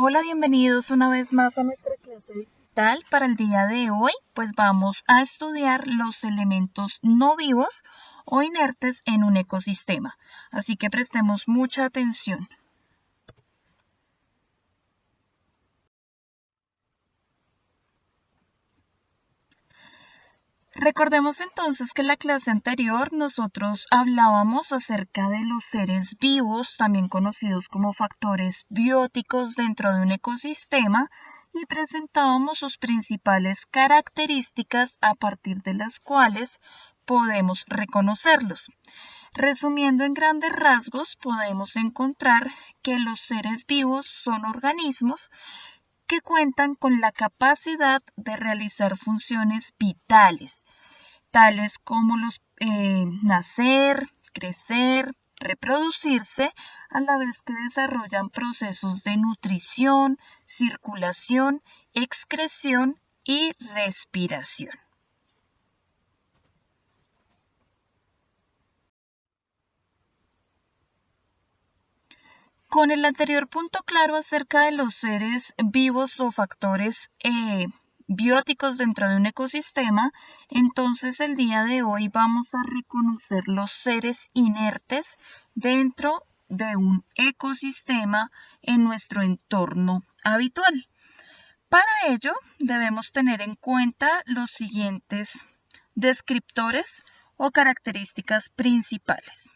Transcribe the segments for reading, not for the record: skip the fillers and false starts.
Hola, bienvenidos una vez más a nuestra clase digital. Para el día de hoy, pues vamos a estudiar los elementos no vivos o inertes en un ecosistema. Así que prestemos mucha atención. Recordemos entonces que en la clase anterior nosotros hablábamos acerca de los seres vivos, también conocidos como factores bióticos dentro de un ecosistema, y presentábamos sus principales características a partir de las cuales podemos reconocerlos. Resumiendo en grandes rasgos, podemos encontrar que los seres vivos son organismos que cuentan con la capacidad de realizar funciones vitales, tales como nacer, crecer, reproducirse, a la vez que desarrollan procesos de nutrición, circulación, excreción y respiración. Con el anterior punto claro acerca de los seres vivos o factores bióticos dentro de un ecosistema, entonces el día de hoy vamos a reconocer los seres inertes dentro de un ecosistema en nuestro entorno habitual. Para ello debemos tener en cuenta los siguientes descriptores o características principales.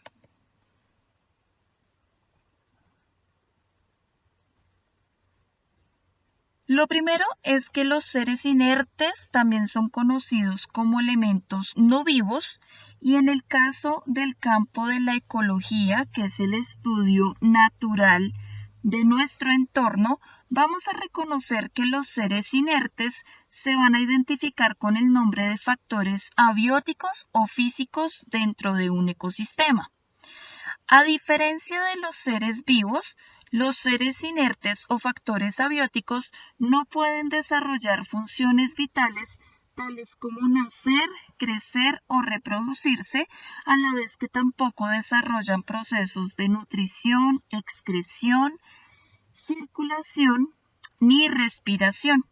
Lo primero es que los seres inertes también son conocidos como elementos no vivos y en el caso del campo de la ecología, que es el estudio natural de nuestro entorno, vamos a reconocer que los seres inertes se van a identificar con el nombre de factores abióticos o físicos dentro de un ecosistema. A diferencia de los seres vivos, los seres inertes o factores abióticos no pueden desarrollar funciones vitales tales como nacer, crecer o reproducirse, a la vez que tampoco desarrollan procesos de nutrición, excreción, circulación ni respiración.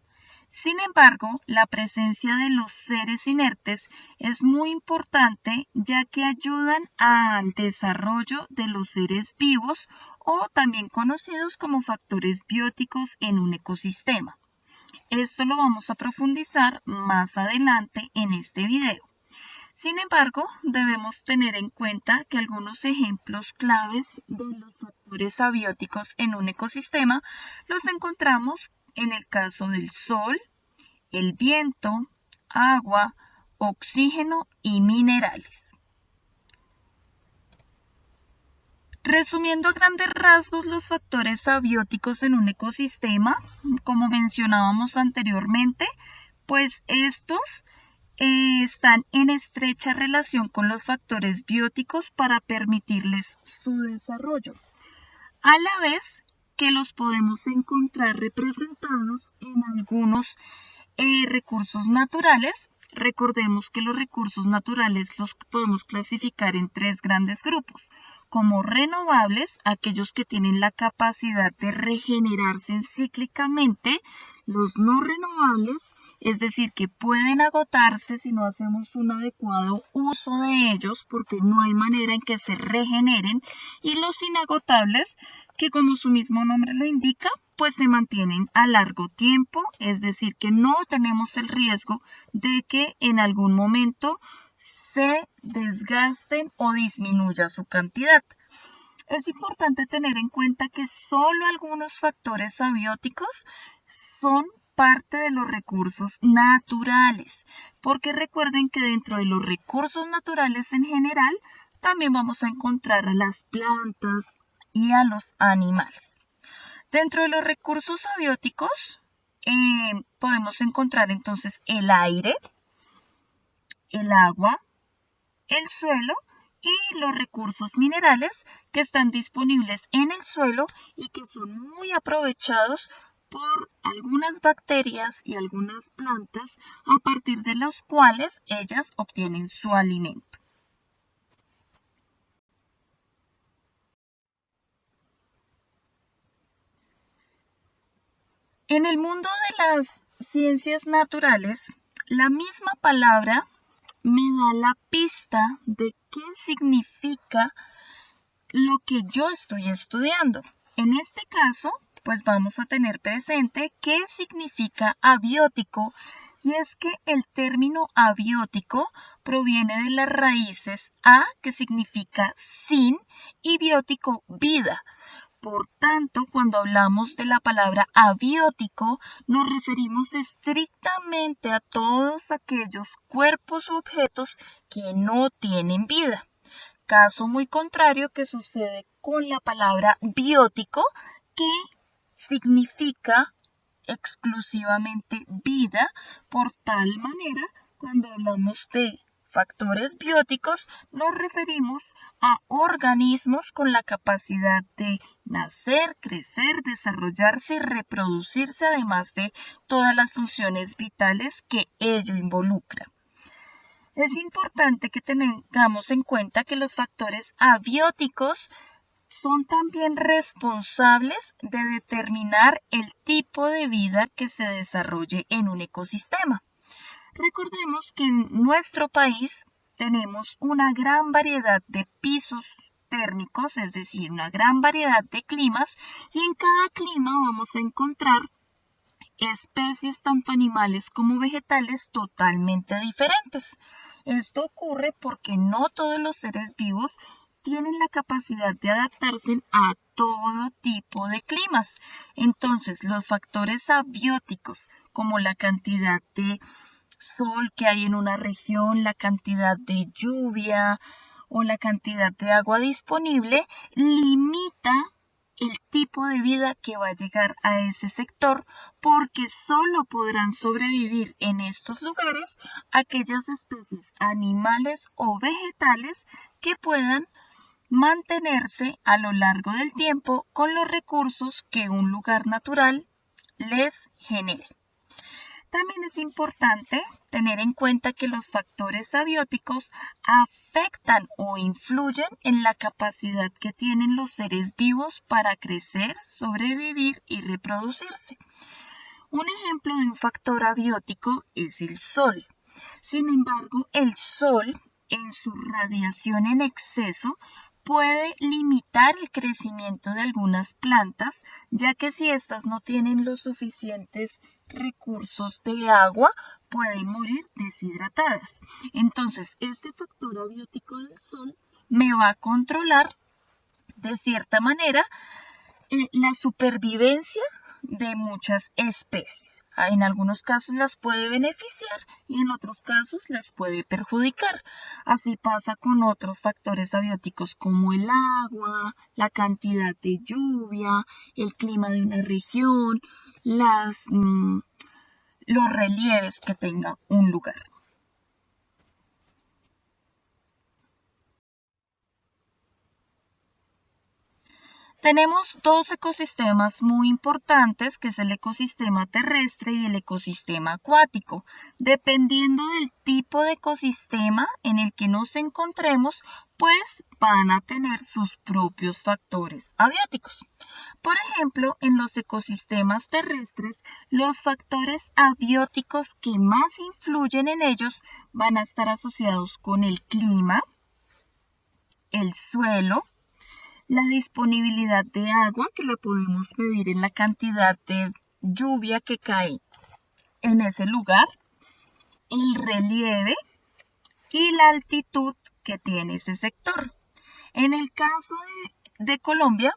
Sin embargo, la presencia de los seres inertes es muy importante ya que ayudan al desarrollo de los seres vivos o también conocidos como factores bióticos en un ecosistema. Esto lo vamos a profundizar más adelante en este video. Sin embargo, debemos tener en cuenta que algunos ejemplos claves de los factores abióticos en un ecosistema los encontramos en el caso del sol, el viento, agua, oxígeno y minerales. Resumiendo a grandes rasgos los factores abióticos en un ecosistema, como mencionábamos anteriormente, pues estos están en estrecha relación con los factores bióticos para permitirles su desarrollo, a la vez que los podemos encontrar representados en algunos recursos naturales. Recordemos que los recursos naturales los podemos clasificar en tres grandes grupos, como renovables, aquellos que tienen la capacidad de regenerarse cíclicamente, los no renovables, es decir, que pueden agotarse si no hacemos un adecuado uso de ellos porque no hay manera en que se regeneren, y los inagotables, que como su mismo nombre lo indica, pues se mantienen a largo tiempo, es decir, que no tenemos el riesgo de que en algún momento se desgasten o disminuya su cantidad. Es importante tener en cuenta que solo algunos factores abióticos son parte de los recursos naturales, porque recuerden que dentro de los recursos naturales en general también vamos a encontrar a las plantas y a los animales. Dentro de los recursos abióticos podemos encontrar entonces el aire, el agua, el suelo y los recursos minerales que están disponibles en el suelo y que son muy aprovechados por algunas bacterias y algunas plantas a partir de los cuales ellas obtienen su alimento. En el mundo de las ciencias naturales, la misma palabra me da la pista de qué significa lo que yo estoy estudiando. En este caso, pues vamos a tener presente qué significa abiótico, y es que el término abiótico proviene de las raíces a, que significa sin, y biótico, vida. Por tanto, cuando hablamos de la palabra abiótico, nos referimos estrictamente a todos aquellos cuerpos u objetos que no tienen vida. Caso muy contrario que sucede con la palabra biótico, que significa exclusivamente vida. Por tal manera, cuando hablamos de factores bióticos, nos referimos a organismos con la capacidad de nacer, crecer, desarrollarse y reproducirse, además de todas las funciones vitales que ello involucra. Es importante que tengamos en cuenta que los factores abióticos son también responsables de determinar el tipo de vida que se desarrolle en un ecosistema. Recordemos que en nuestro país tenemos una gran variedad de pisos térmicos, es decir, una gran variedad de climas, y en cada clima vamos a encontrar especies tanto animales como vegetales totalmente diferentes. Esto ocurre porque no todos los seres vivos tienen la capacidad de adaptarse a todo tipo de climas. Entonces, los factores abióticos, como la cantidad de sol que hay en una región, la cantidad de lluvia o la cantidad de agua disponible, limita el tipo de vida que va a llegar a ese sector, porque solo podrán sobrevivir en estos lugares aquellas especies animales o vegetales que puedan mantenerse a lo largo del tiempo con los recursos que un lugar natural les genere. También es importante tener en cuenta que los factores abióticos afectan o influyen en la capacidad que tienen los seres vivos para crecer, sobrevivir y reproducirse. Un ejemplo de un factor abiótico es el sol. Sin embargo, el sol, en su radiación en exceso, puede limitar el crecimiento de algunas plantas, ya que si éstas no tienen los suficientes recursos de agua, pueden morir deshidratadas. Entonces, este factor abiótico del sol me va a controlar de cierta manera la supervivencia de muchas especies. En algunos casos las puede beneficiar y en otros casos las puede perjudicar. Así pasa con otros factores abióticos como el agua, la cantidad de lluvia, el clima de una región, los relieves que tenga un lugar. Tenemos dos ecosistemas muy importantes, que es el ecosistema terrestre y el ecosistema acuático. Dependiendo del tipo de ecosistema en el que nos encontremos, pues van a tener sus propios factores abióticos. Por ejemplo, en los ecosistemas terrestres, los factores abióticos que más influyen en ellos van a estar asociados con el clima, el suelo, la disponibilidad de agua, que la podemos medir en la cantidad de lluvia que cae en ese lugar, el relieve y la altitud que tiene ese sector. En el caso de Colombia,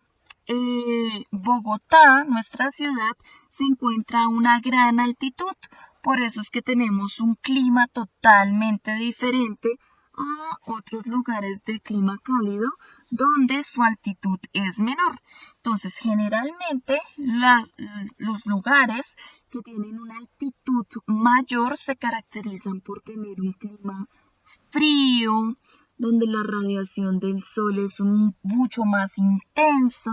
Bogotá, nuestra ciudad, se encuentra a una gran altitud. Por eso es que tenemos un clima totalmente diferente a otros lugares de clima cálido donde su altitud es menor. Entonces, generalmente los lugares que tienen una altitud mayor se caracterizan por tener un clima frío, donde la radiación del sol es mucho más intensa,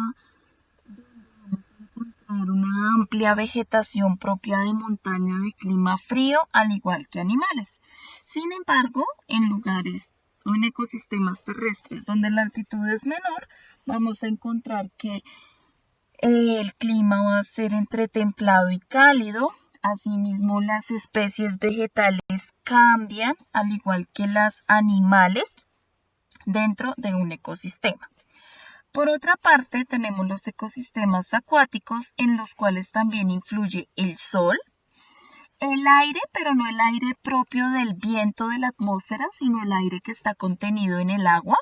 una amplia vegetación propia de montaña de clima frío, al igual que animales. Sin embargo, en lugares o en ecosistemas terrestres donde la altitud es menor, vamos a encontrar que El clima va a ser entre templado y cálido. Asimismo, las especies vegetales cambian, al igual que las animales, dentro de un ecosistema. Por otra parte, tenemos los ecosistemas acuáticos en los cuales también influye el sol, el aire, pero no el aire propio del viento de la atmósfera, sino el aire que está contenido en el agua,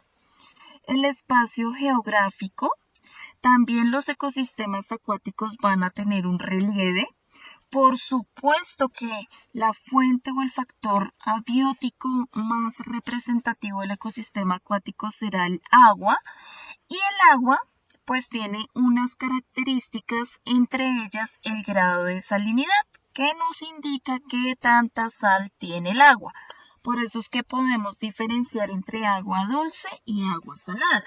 el espacio geográfico. También los ecosistemas acuáticos van a tener un relieve. Por supuesto que la fuente o el factor abiótico más representativo del ecosistema acuático será el agua. Y el agua pues tiene unas características, entre ellas el grado de salinidad, que nos indica qué tanta sal tiene el agua. Por eso es que podemos diferenciar entre agua dulce y agua salada.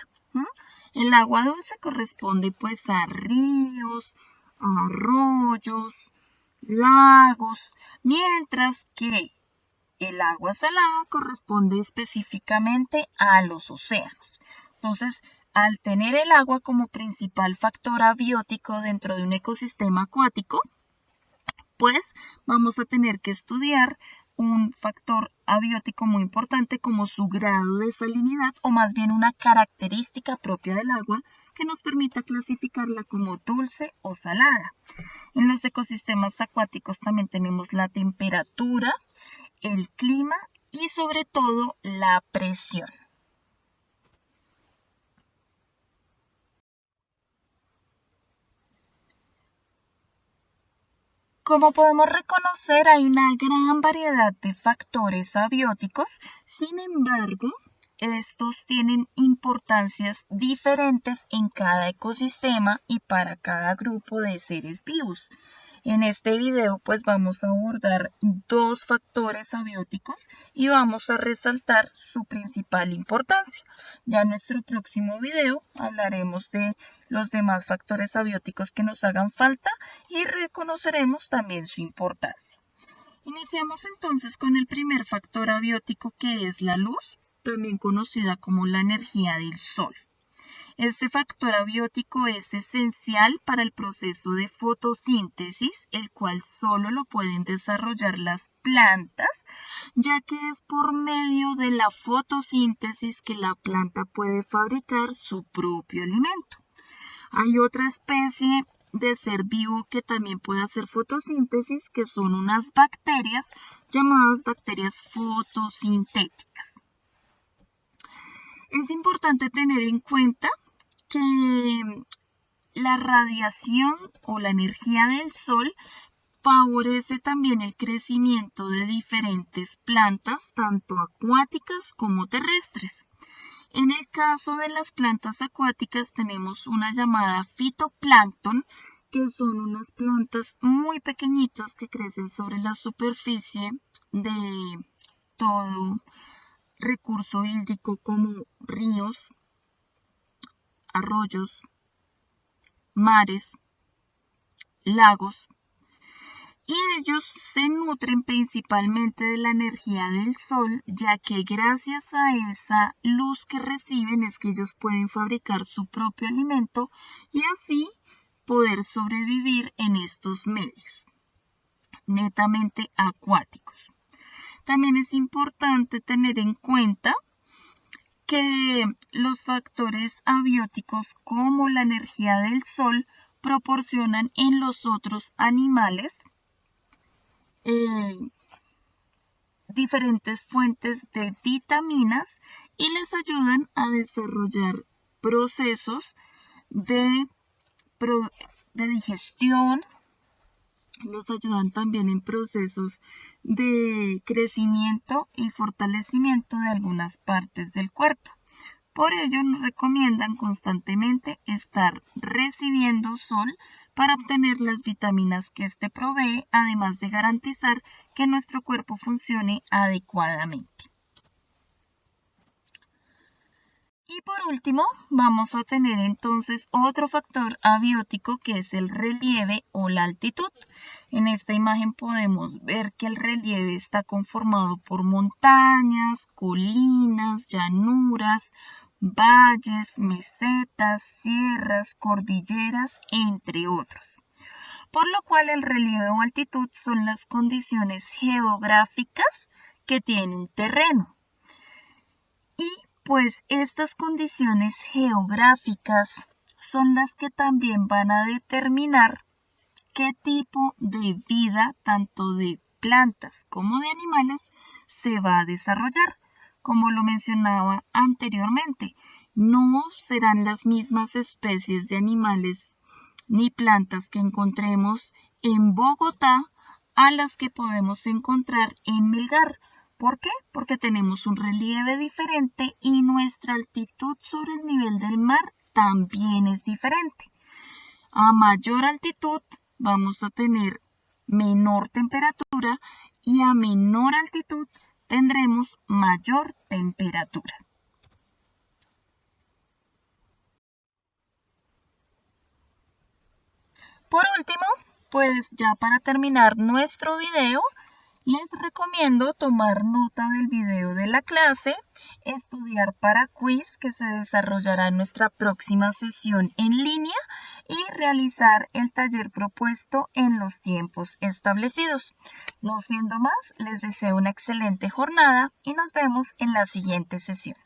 El agua dulce corresponde pues a ríos, a arroyos, lagos, mientras que el agua salada corresponde específicamente a los océanos. Entonces, al tener el agua como principal factor abiótico dentro de un ecosistema acuático, pues vamos a tener que estudiar un factor abiótico muy importante como su grado de salinidad, o más bien una característica propia del agua que nos permita clasificarla como dulce o salada. En los ecosistemas acuáticos también tenemos la temperatura, el clima y sobre todo la presión. Como podemos reconocer, hay una gran variedad de factores abióticos. Sin embargo, estos tienen importancias diferentes en cada ecosistema y para cada grupo de seres vivos. En este video pues vamos a abordar dos factores abióticos y vamos a resaltar su principal importancia. Ya en nuestro próximo video hablaremos de los demás factores abióticos que nos hagan falta y reconoceremos también su importancia. Iniciamos entonces con el primer factor abiótico, que es la luz, también conocida como la energía del sol. Este factor abiótico es esencial para el proceso de fotosíntesis, el cual solo lo pueden desarrollar las plantas, ya que es por medio de la fotosíntesis que la planta puede fabricar su propio alimento. Hay otra especie de ser vivo que también puede hacer fotosíntesis, que son unas bacterias llamadas bacterias fotosintéticas. Es importante tener en cuenta que la radiación o la energía del sol favorece también el crecimiento de diferentes plantas, tanto acuáticas como terrestres. En el caso de las plantas acuáticas tenemos una llamada fitoplancton, que son unas plantas muy pequeñitas que crecen sobre la superficie de todo recurso hídrico como ríos, arroyos, mares, lagos, y ellos se nutren principalmente de la energía del sol, ya que gracias a esa luz que reciben es que ellos pueden fabricar su propio alimento y así poder sobrevivir en estos medios netamente acuáticos. También es importante tener en cuenta que los factores abióticos como la energía del sol proporcionan en los otros animales diferentes fuentes de vitaminas y les ayudan a desarrollar procesos de digestión, les ayudan también en procesos de crecimiento y fortalecimiento de algunas partes del cuerpo. Por ello nos recomiendan constantemente estar recibiendo sol para obtener las vitaminas que éste provee, además de garantizar que nuestro cuerpo funcione adecuadamente. Y por último, vamos a tener entonces otro factor abiótico, que es el relieve o la altitud. En esta imagen podemos ver que el relieve está conformado por montañas, colinas, llanuras, valles, mesetas, sierras, cordilleras, entre otros. Por lo cual el relieve o altitud son las condiciones geográficas que tiene un terreno. Y pues estas condiciones geográficas son las que también van a determinar qué tipo de vida, tanto de plantas como de animales, se va a desarrollar. Como lo mencionaba anteriormente, no serán las mismas especies de animales ni plantas que encontremos en Bogotá a las que podemos encontrar en Melgar. ¿Por qué? Porque tenemos un relieve diferente y nuestra altitud sobre el nivel del mar también es diferente. A mayor altitud vamos a tener menor temperatura y a menor altitud tendremos mayor temperatura. Por último, pues ya para terminar nuestro video, les recomiendo tomar nota del video de la clase, estudiar para quiz que se desarrollará en nuestra próxima sesión en línea y realizar el taller propuesto en los tiempos establecidos. No siendo más, les deseo una excelente jornada y nos vemos en la siguiente sesión.